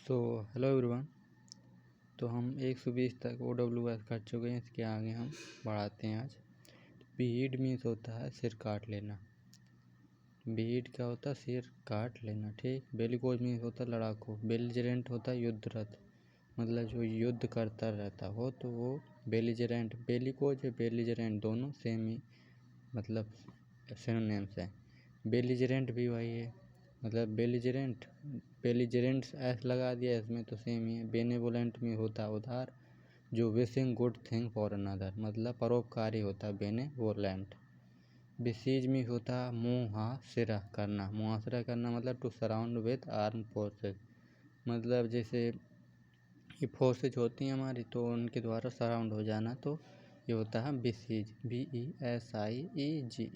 So hello everyone. तो हम 120 तक OWS कर चुके हैं। इसके आगे हम बढ़ाते हैं। आज बीड मीन्स होता है सिर काट लेना। बीड क्या होता है? सिर काट लेना। ठीक। बेलिकोज मीन्स होता है लड़ाकू। बेलिजरेंट होता है युद्धरत, मतलब जो युद्ध करता रहता हो तो वो बेलिजरेंट। बेलिकोज बेलिजरेंट दोनों सेम ही मतलब सिनोनिम्स हैं। बेलिजरेंट भी वही है, मतलब बेलिजरेंट बेलिजरेंट्स एस लगा दिया इसमें तो सेम ही है। बेनेवोलेंट में होता है उदार, जो wishing good thing for another, मतलब परोपकारी होता है बेनेवोलेंट। बिसीज में होता है मुहासिरा करना। मुहासिरा करना मतलब to surround with arm forces, मतलब जैसे ये फोर्सेज होती हैं हमारी तो उनके द्वारा सराउंड हो जाना, तो ये होता है बिसीज। BESIEGE।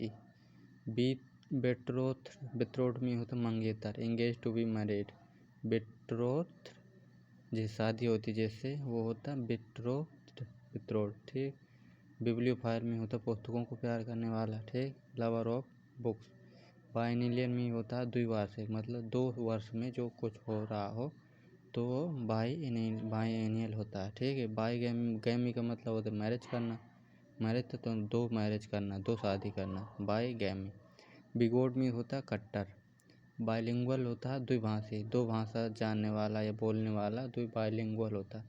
बेट्रोथ बेट्रोथ में होता मंगेतर। Engage to be married. Betroth जिस शादी होती जैसे वो होता बेट्रोथ बेट्रोथ। ठीक। बिब्लियोफाइल में होता पुस्तकों को प्यार करने वाला। ठीक। Lover of books. बाइनिलियन में होता है द्विवार्षिक, मतलब 2 वर्ष में जो कुछ हो रहा हो तो वो बाइएनियल होता है। ठीक है। गैमी का मतलब होता है मैरिज करना। मैरिज तो 2 मैरिज करना, 2 शादी करना, बाई गैमी। बिगोड में होता है कट्टर। बाइलिंगुअल होता है द्विभाषी, 2 भाषा जानने वाला या बोलने वाला बाइलिंगुअल होता है।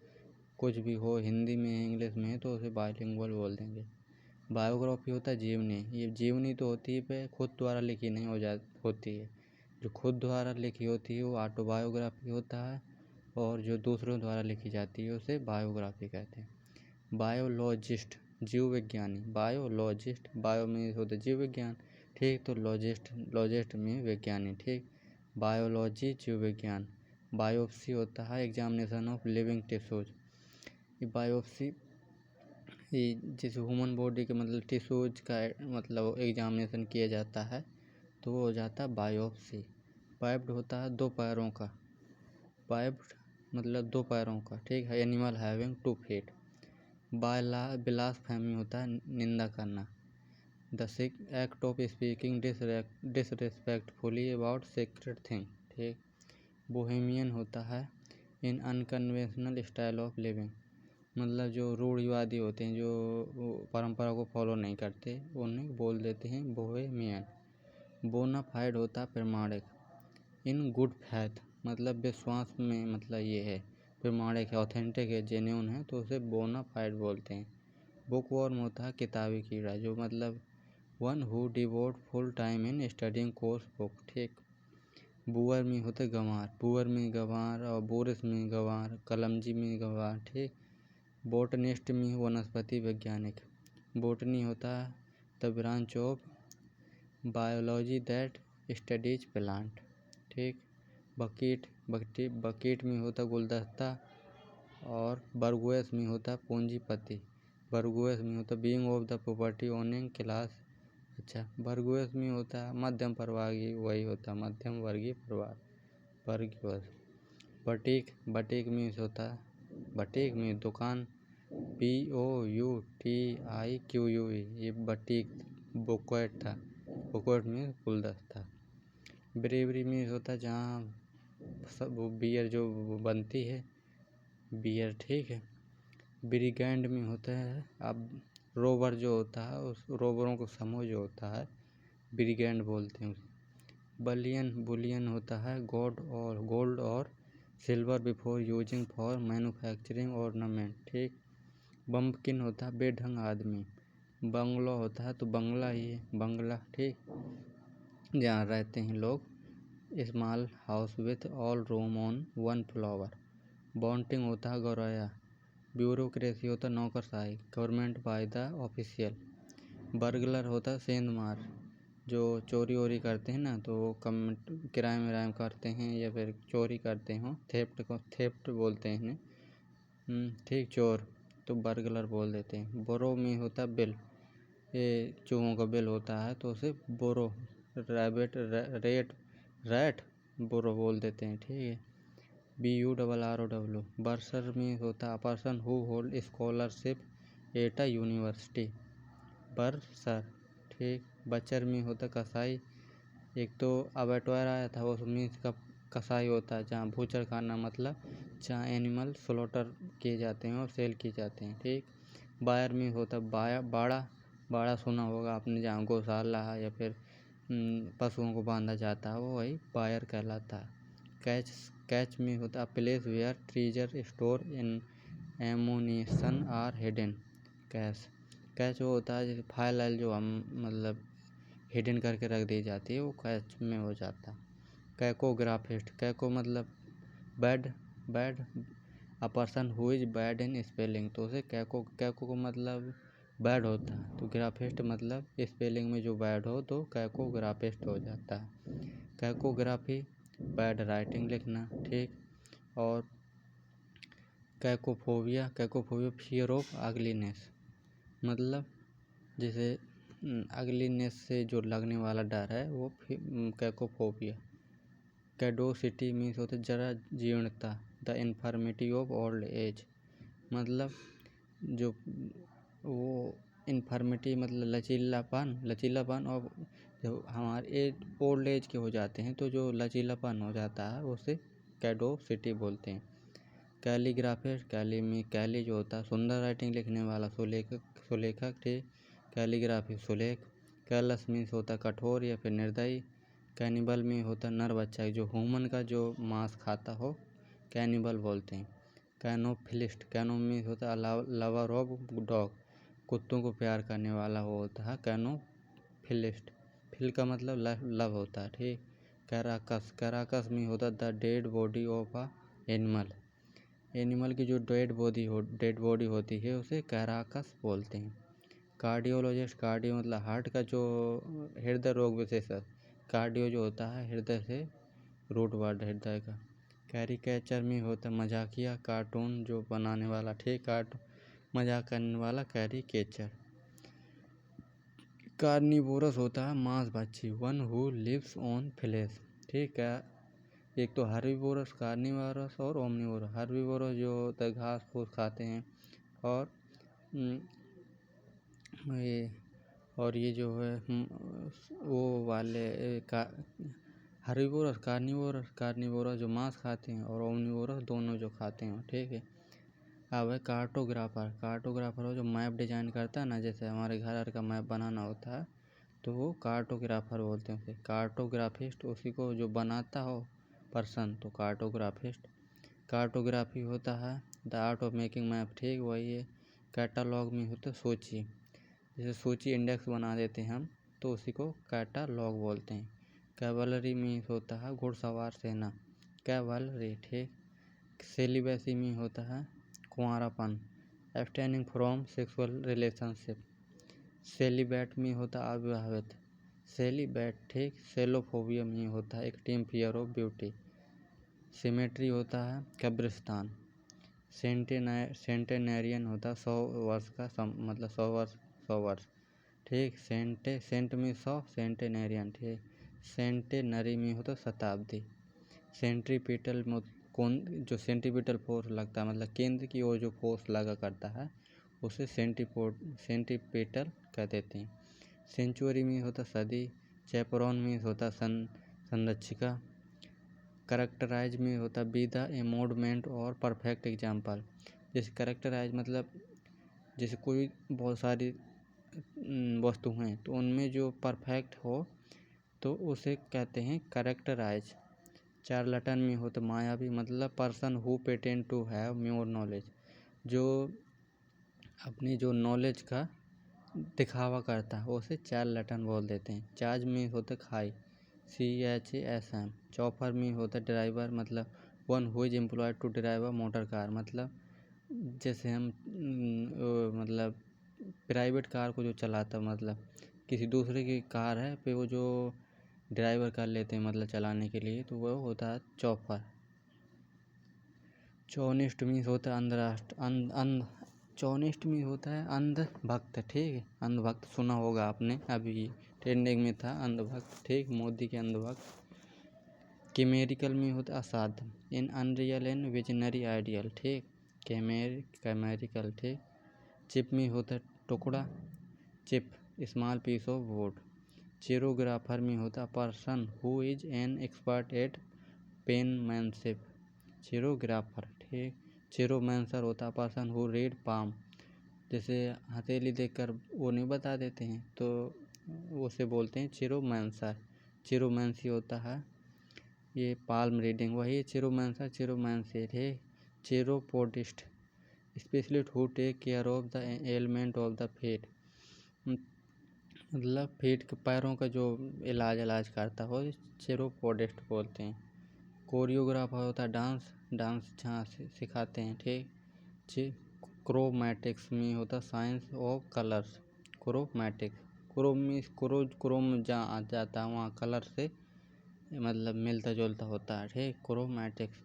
कुछ भी हो, हिंदी में है इंग्लिश में है तो उसे बाइलिंगुअल बोल देंगे। बायोग्राफी होता है जीवनी। ये जीवनी तो होती है पे खुद द्वारा लिखी नहीं होती है। जो खुद द्वारा लिखी होती है वो ऑटोबायोग्राफी होता है, और जो दूसरों द्वारा लिखी जाती है उसे बायोग्राफी कहते हैं। बायोलॉजिस्ट जीव विज्ञानी। बायोलॉजिस्ट, बायो में होता है जीव विज्ञान। ठीक। तो लॉजिस्ट में वैज्ञानिक। ठीक। बायोलॉजी जीव विज्ञान। बायोप्सी होता है एग्जामिनेशन ऑफ लिविंग टिश्यूज। ये बायोप्सी जैसे ह्यूमन बॉडी के मतलब टिश्यूज का मतलब एग्जामिनेशन किया जाता है तो वो हो जाता है बायोप्सी। पाइप्ड होता है 2 पैरों का। पाइप्ड मतलब 2 पैरों का। ठीक है। Animal having 2 feet. ब्लास्फेमी होता है निंदा करना। The act of speaking disrespectfully about sacred thing. ठीक। बोहेमियन होता है in unconventional style of living, मतलब जो रूढ़िवादी होते हैं, जो परंपरा को फॉलो नहीं करते, उन्हें बोल देते हैं बोहेमियन। बोनाफाइड होता है प्रमाणिक। इन गुड फैथ मतलब विश्वास में, मतलब ये है प्रमाणिक है, ऑथेंटिक है, जेन्युइन है तो उसे बोनाफाइड बोलते हैं। बुकवर्म होता है किताबी कीड़ा, जो मतलब one who devote full time in studying course book. ठीक। बुअर में होते गंवार। बुअर में गंवार और बोरिस में गंवार, कलमजी में गंवार। ठीक। बोटनिस्ट में वनस्पति वैज्ञानिक। बोटनी होता है the branch of biology that studies plant. ठीक। बकेट में होता गुलदस्ता, और बर्गुएस में होता पूंजीपति। बर्गुएस में होता being of the property owning class. अच्छा, बर्गुएस में होता है मध्यम प्रवाही, वही होता है मध्यम वर्गीय परिवार, बर्गुएस। बटीक में होता है बटीक में दुकान। BOUTIQUE। ये बटीक बुक्वेट था। बुक्वेट में गुलदस्ता। ब्रेवरी में होता है जहाँ सब बियर जो बनती है बियर। ठीक है। ब्रिगेंड में होता है अब रोवर जो होता है, उस रोवरों को समूह जो होता है ब्रिगेंड बोलते हैं उसे। बुलियन होता है गोल्ड और silver before using for manufacturing ornament. ठीक। बम्पकिन होता है बेढंग आदमी। बंगलो होता है तो बंगला ही है, बंगला। ठीक। जहाँ रहते हैं लोग। Small house with all room on 1 floor. Bunting होता है गौरया। ब्यूरोक्रेसी होता नौकरशाही, government by the official. Burglar होता सेंधमार, जो चोरी वोरी करते हैं ना तो वो क्राइम व्राइम करते हैं या फिर चोरी करते हो, थेफ्ट बोलते हैं इन्हें। ठीक। चोर तो बर्गलर बोल देते हैं। बोरो में होता बिल, ये चूहों का बिल होता है तो उसे बोरो। रैट बोरो बोल देते हैं। ठीक है। BURROW। बर्सर में होता person who hold scholarship at a university. बर्सर। ठीक। बचर में होता कसाई। एक तो अबेटोयर आया था, वो मीन्स का कसाई होता है, जहाँ बूचर खाना मतलब जहाँ एनिमल स्लॉटर किए जाते हैं और सेल किए जाते हैं, ठीक। बायर मीट होता है बाड़ा, बाड़ा सुना होगा आपने, जहाँ गौशाला है या फिर पशुओं को बांधा जाता है, वो वही बायर कहलाता है। कैच मीट होता है place where treasure store in ammunition are hidden. Cache वो होता है जैसे फाइल जो हम मतलब हिडन करके रख दी जाती है, वो कैच में हो जाता है। कैकोग्राफिस्ट, कैको मतलब bad a person who is bad in spelling, तो उसे कैको को मतलब बैड होता है, तो ग्राफिस्ट मतलब स्पेलिंग में जो बैड हो तो कैकोग्राफिस्ट हो जाता है। कैकोग्राफी बैड राइटिंग लिखना, ठीक। और कैकोफोबिया फियर ऑफ अगलीनेस, मतलब जैसे अगलीनेस से जो लगने वाला डर है वो कैकोफोबिया। कैडोसिटी मीन्स होता है जरा जीर्णता, the infirmity of old age, मतलब जो वो इन्फर्मिटी मतलब लचीलापन और जब हमारे ओल्ड एज के हो जाते हैं तो जो लचीलापन हो जाता है उसे कैडोसिटी बोलते हैं। कैलीग्राफिस्ट, कैली जो होता है सुंदर राइटिंग लिखने वाला, सुलेखक, ठीक। कैलीग्राफी सुलेख। कैलस मीन्स होता है कठोर या फिर निर्दयी। कैनिबल में होता नर बच्चा जो ह्यूमन का जो मांस खाता हो, कैनिबल बोलते हैं। कैनोफिलिस्ट, कैनो मीन्स होता है लवर ऑफ डॉग, कुत्तों को प्यार करने वाला वो होता है कैनोफिलिस्ट। फिल का मतलब लव होता है, ठीक। कैराकस में होता the dead body of a animal की जो डेड बॉडी होती है उसे कैराकस बोलते हैं। कार्डियो मतलब हार्ट का जो हृदय रोग विशेषज्ञ, कार्डियो जो होता है हृदय से रूट वर्ड हृदय का। कैरिकेचर में होता मजाकिया कार्टून जो बनाने वाला, ठीक, मजाक करने वाला कैरिकेचर। कार्निवोरस होता है मांसभक्षी, one who lives on flesh, ठीक है। एक तो हर्बीवोरस, कार्निवोरस और ओमनिवोरस। हर्बीवोरस जो होता है घास फूस खाते हैं, और ये जो है वो वाले हर्बीवोरस कार्निवोरस जो मांस खाते हैं, और ओमनिवोरस दोनों जो खाते हैं, ठीक है। अब है कार्टोग्राफर हो जो मैप डिजाइन करता है ना, जैसे हमारे घर का मैप बनाना होता है तो वो कार्टोग्राफर बोलते हैं उसे। कार्टोग्राफिस्ट उसी को जो बनाता हो पर्सन, तो कार्टोग्राफिस्ट। कार्टोग्राफी होता है the art of making map, ठीक, वही है। कैटालॉग में होता है सूची, जैसे सूची इंडेक्स बना देते हैं हम तो उसी को कैटालॉग बोलते हैं। कैवलरी में होता है घुड़सवार सेना, कैवलरी, ठीक। सेलिबेसी में होता है कुंवारापन, abstaining from sexual relationship. Celibate में होता है अविवाहित, सेलिबेट, ठीक। सेलोफोबिया में होता है extreme fear of beauty. Symmetry होता है कब्रिस्तान। सेंटेनेरियन होता है 100 वर्ष का मतलब 100 वर्ष, ठीक। सेंट में 100, सेंटेनेरियन, ठीक। सेंटेनरी में होता है शताब्दी। सेंट्रीपिटल जो सेंट्रीपिटल फोर्स लगता है मतलब केंद्र की ओर जो फोर्स लगा करता है उसे सेंट्रीपिटल कह देते हैं। सेंचुरी में होता सदी। चैपरॉन में होता संरक्षिका। करेक्टराइज में होता बी द एमोडमेंट और परफेक्ट एग्जाम्पल। जैसे करेक्टराइज मतलब जैसे कोई बहुत सारी वस्तु हैं तो उनमें जो परफेक्ट हो तो उसे कहते हैं करेक्टराइज। चार्लटन में होता मायावी, मतलब person who pretend to have more knowledge, जो अपनी जो नॉलेज का दिखावा करता है उसे चार्लटन बोल देते हैं। चार्ज में होता खाई, CHASM। चॉपर में होता ड्राइवर, मतलब one who is employed to drive a motor car, मतलब जैसे हम मतलब प्राइवेट कार को जो चलाता, मतलब किसी दूसरे की कार है फिर वो जो ड्राइवर कर लेते हैं मतलब चलाने के लिए, तो वो होता है चॉपर। चौनिस्ट में होता है चौनिस्ट में होता है अंधभक्त, ठीक है। अंधभक्त सुना होगा आपने, अभी ट्रेंडिंग में था अंधभक्त, ठीक, मोदी के अंधभक्त। केमेरिकल में होता है असाध्य, in unreal and visionary ideal, ठीक। केमेरिकल, ठीक। चिप में होता है टुकड़ा, chip, small piece of wood. Chirographer में होता person who is an expert at penmanship, chirographer, ठीक। चिरोमैंसर होता है पर्सन हु रीड पाम, जैसे हथेली देखकर वो नहीं बता देते हैं तो उसे बोलते हैं चिरोमैंसर। चिरोमैंसी होता है ये पाल्म रीडिंग, वही चिरोमैंसर चिरोमैंसी, ठीक। Chiropodist, specialist who take care of the element of the feet, मतलब फीट के पैरों का जो इलाज करता हो चिरोपोडिस्ट बोलते हैं। कोरियोग्राफर होता है डांस जहाँ सिखाते हैं, ठीक। क्रोमैटिक्स में होता science of colours, chromatics, Chrome जहाँ जाता है वहाँ कलर से मतलब मिलता जुलता होता है, ठीक। क्रोमैटिक्स।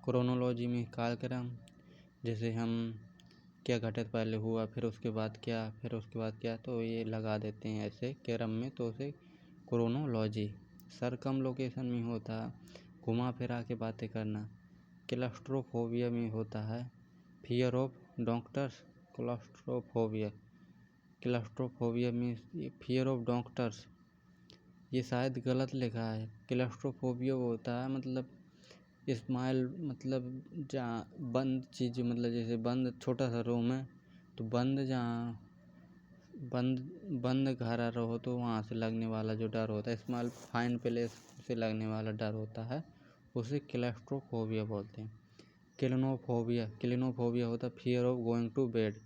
क्रोनोलॉजी में कालक्रम, जैसे हम क्या घटित पहले हुआ फिर उसके बाद क्या तो ये लगा देते हैं ऐसे क्रम में, तो उसे क्रोनोलॉजी। सर्कमलोकेशन में होता है घुमा फिरा के बातें करना। क्लस्ट्रोफोबिया में होता है फियर ऑफ डॉक्टर्स, क्लस्ट्रोफोबिया में फियर ऑफ डॉक्टर्स, ये शायद गलत लिखा है। क्लस्ट्रोफोबिया होता है मतलब स्माइल, मतलब जहाँ बंद चीज़, मतलब जैसे बंद छोटा सा रूम है तो बंद जहाँ बंद घर रहो तो वहाँ से लगने वाला जो डर होता है, स्मॉल फाइन प्लेस से लगने वाला डर होता है, उसे क्लस्ट्रोफोबिया बोलते हैं। क्लिनोफोबिया होता है fear of going to bed,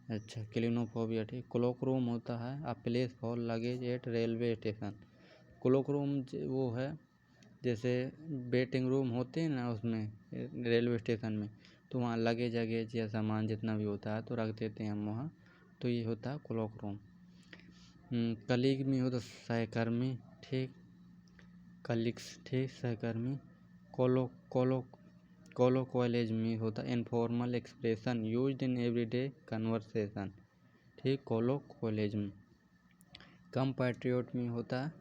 अच्छा क्लिनोफोबिया, ठीक। क्लोकरूम होता है a place for luggage at railway station. Cloakroom वो है जैसे वेटिंग रूम होते हैं ना उसमें रेलवे स्टेशन में, तो वहाँ लगेज या सामान जितना भी होता है तो रख देते हैं हम वहाँ, तो ये होता है क्लॉक रूम। कलीग में होता सहकर्मी, ठीक। कलीग्स, ठीक, सहकर्मी। कोलोक्वलेज में होता informal expression used in everyday conversation, ठीक। कोलोक्वलेज। कंपैट्रियट में होता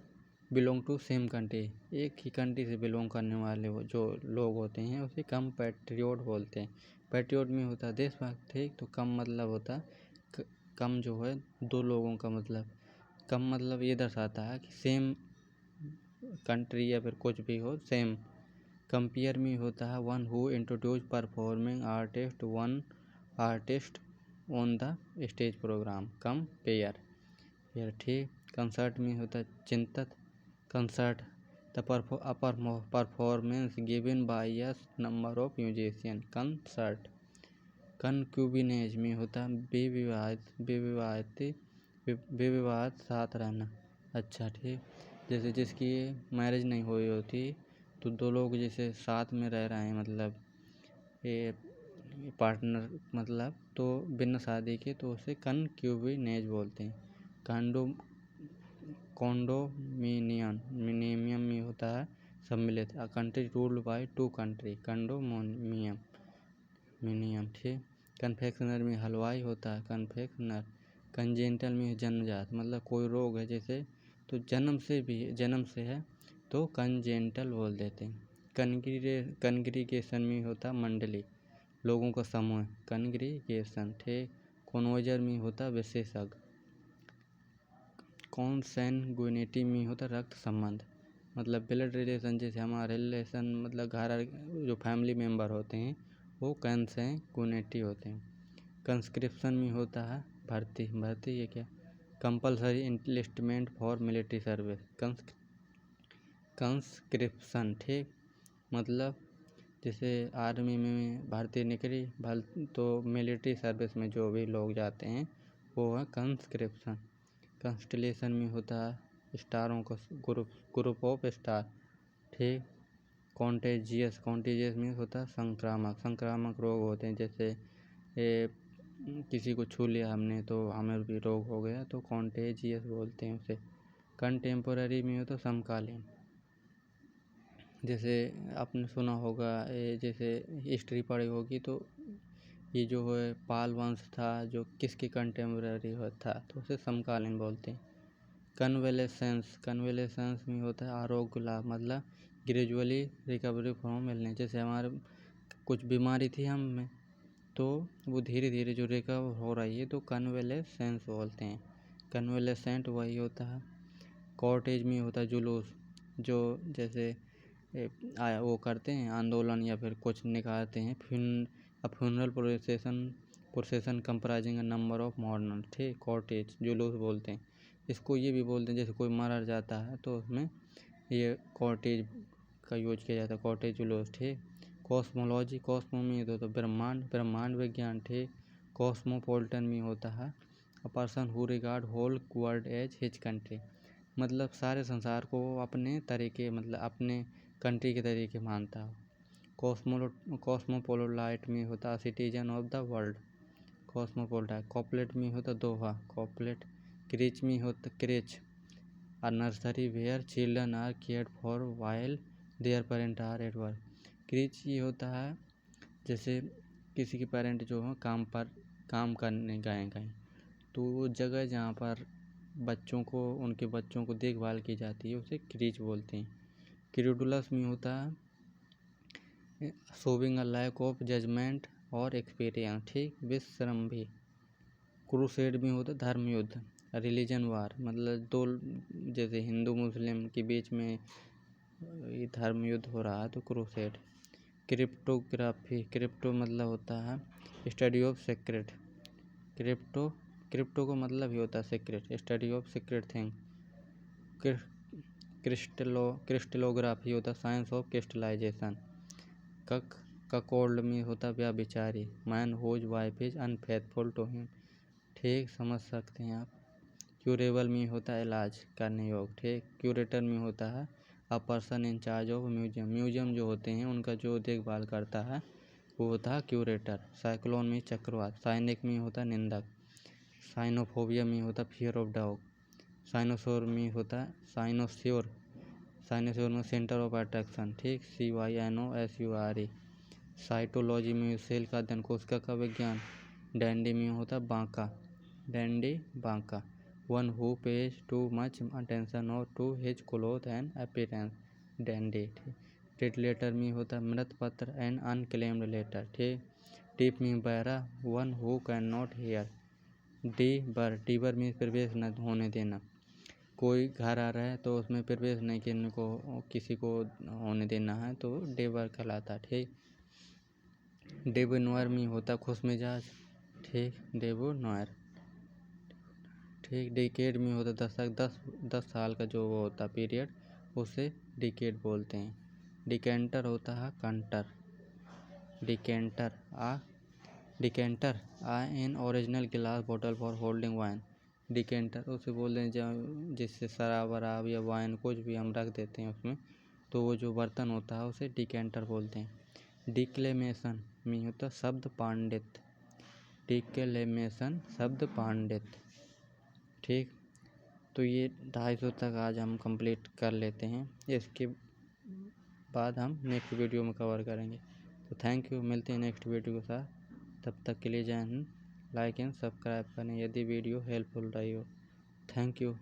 बिलोंग टू सेम कंट्री, एक ही कंट्री से बिलोंग करने वाले जो लोग होते हैं उसे कंपैट्रियट बोलते हैं। पैट्रियट में होता है देशभक्त, ठीक। तो कम मतलब होता कम जो है दो लोगों का मतलब, कम मतलब ये दर्शाता है कि सेम कंट्री या फिर कुछ भी हो सेम। कंपेयर में होता है one who introduce performing artist on the stage program, compere, ठीक। कंसर्ट में होता है चिंतक, concert the performance given by a number of musician, concert. Concubinage में होता है बेविवाहित साथ रहना, अच्छा, ठीक। जैसे जिसकी मैरिज नहीं हुई होती तो दो लोग जैसे साथ में रह रहे हैं, मतलब ये पार्टनर मतलब, तो बिना शादी के, तो उसे कंक्यूबिनेज बोलते हैं। कॉन्डोमिनियम में होता है सम्मिलित, a country ruled by two country, condominium, ठीक। कन्फेक्शनर में हलवाई होता है कन्फेक्शनर। कंजेंटल में जन्मजात, मतलब कोई रोग है जैसे तो जन्म से है तो कंजेंटल बोल देते हैं। कन्ग्रीगेशन में होता मंडली, लोगों का समूह, कन्ग्रीगेशन, ठीक। कॉन्वर्जर में होता विशेषज्ञ। कॉन्सैंग्विनिटी में होता रक्त संबंध, मतलब ब्लड रिलेशन, जैसे हमारे रिलेशन मतलब घर जो फैमिली मेम्बर होते हैं वो कॉन्सैंग्विनिटी होते हैं। कंस्क्रिप्शन में होता है भर्ती ये क्या, compulsory enlistment for military service, conscription, ठीक। मतलब जैसे आर्मी में भर्ती निकली तो मिलिट्री सर्विस में जो भी लोग जाते हैं वो है कंस्क्रिप्शन। कंस्टलेशन में होता है स्टारों का ग्रुप ऑफ स्टार, ठीक। कॉन्टेजियस में होता है संक्रामक रोग होते हैं, जैसे किसी को छू लिया हमने तो हमें भी रोग हो गया तो कॉन्टेजियस बोलते हैं उसे। कंटेम्पोररी में होता समकालीन, जैसे आपने सुना होगा जैसे हिस्ट्री पढ़ी होगी तो ये जो है पाल वंश था जो किसके कंटेम्पोररी था तो उसे समकालीन बोलते हैं। कन्वेलेसेंस में होता है आरोग्य लाभ, मतलब ग्रेजुअली रिकवरी फ्रॉम मिलने, जैसे हमारे कुछ बीमारी थी हम में तो वो धीरे धीरे जो रिकवर हो रही है तो कन्वेलेसेंस बोलते हैं। कन्वेलेसेंट वही होता है। कॉर्टेज में होता है जुलूस, जो जैसे वो करते हैं आंदोलन या फिर कुछ निकालते हैं। Funeral procession comprising a number of mourner, ठीक, कॉटेज जुलूस बोलते हैं इसको। ये भी बोलते हैं जैसे कोई मर जाता है तो उसमें ये कॉटेज का यूज किया जाता है, कॉटेज जुलूस, ठीक। कॉस्मोलॉजी, कॉस्मो में होता है ब्रह्मांड विज्ञान, ठीक। कॉस्मोपॉलिटन में होता है a person who regard whole world as his country, मतलब सारे संसार को अपने तरीके, मतलब अपने कंट्री के तरीके मानता हो। कॉस्मोपोलाइट में होता है citizen of the world, cosmopolite. Couplet में होता दोहा, कॉपलेट। क्रीच में होता creche, a nursery where children are cared for while their parent are at work. Creche ये होता है जैसे किसी के पेरेंट जो हो काम करने गए कहीं, तो वो जगह जहाँ पर उनके बच्चों को देखभाल की जाती है उसे क्रीच बोलते हैं। क्रीडुलस में होता है showing a lack of judgement और एक्सपीरियंस, ठीक। विश्रम्भी। क्रूसेड में होता है धर्म युद्ध, रिलीजन वार, मतलब दो जैसे हिंदू मुस्लिम के बीच में ये धर्म युद्ध हो रहा है तो क्रूसेड। क्रिप्टोग्राफी, क्रिप्टो मतलब होता है स्टडी ऑफ सीक्रेट, क्रिप्टो का मतलब ही होता है secret, study of secret thing. Crystallography होता है साइंस ऑफ क्रिस्टलाइजेशन। ककोल्ड में होता व्यभिचारी, man whose wife is unfaithful to him, ठीक, समझ सकते हैं आप। क्यूरेबल में होता है इलाज करने योग, ठीक। क्यूरेटर में होता है a person in charge of museum जो होते हैं उनका जो देखभाल करता है वो होता है क्यूरेटर। साइक्लोन में चक्रवात। साइनिक में होता है निंदक। साइनोफोबिया में होता है फियर ऑफ डॉग। साइनोसोर में होता है साइनोस्योर में सेंटर ऑफ अट्रैक्शन, ठीक, CYNOSURE। साइटोलॉजी में सेल का अध्ययन, कोशिका का विज्ञान। डैंडी में होता बांका, बांका। One who pays too much attention और to his cloth and appearance, dandy, ठीक। डेट लेटर में होता मृत पत्र एंड अनक्लेम्ड लेटर, ठीक। टीप में बहरा, one who can not hear. Debar में प्रवेश न होने देना, कोई घर आ रहा है तो उसमें प्रवेश नहीं करने को किसी को होने देना है तो डेबर कहलाता, ठीक। डेबोनोयर में होता खुश मिजाज, ठीक, डेबोनोयर, ठीक। डिकेड में होता दशक, 10 साल का जो वो होता पीरियड उसे डिकेड बोलते हैं। डिकेंटर होता है कंटर, डिकेंटर इन ओरिजिनल गिलास bottle for holding wine, decanter उसे बोलते हैं जिससे शराब वराब या वाइन कुछ भी हम रख देते हैं उसमें, तो वो जो बर्तन होता है उसे डिकेंटर बोलते हैं। डिक्लेमेशन में होता शब्द पांडित, डिक्लेमेशन शब्द पांडित, ठीक। तो ये 250 तक आज हम कंप्लीट कर लेते हैं, इसके बाद हम नेक्स्ट वीडियो में कवर करेंगे। तो थैंक यू, मिलते हैं नेक्स्ट वीडियो के साथ, तब तक के लिए जय हिंद। लाइक एंड सब्सक्राइब करें यदि वीडियो हेल्पफुल रही हो। Thank you.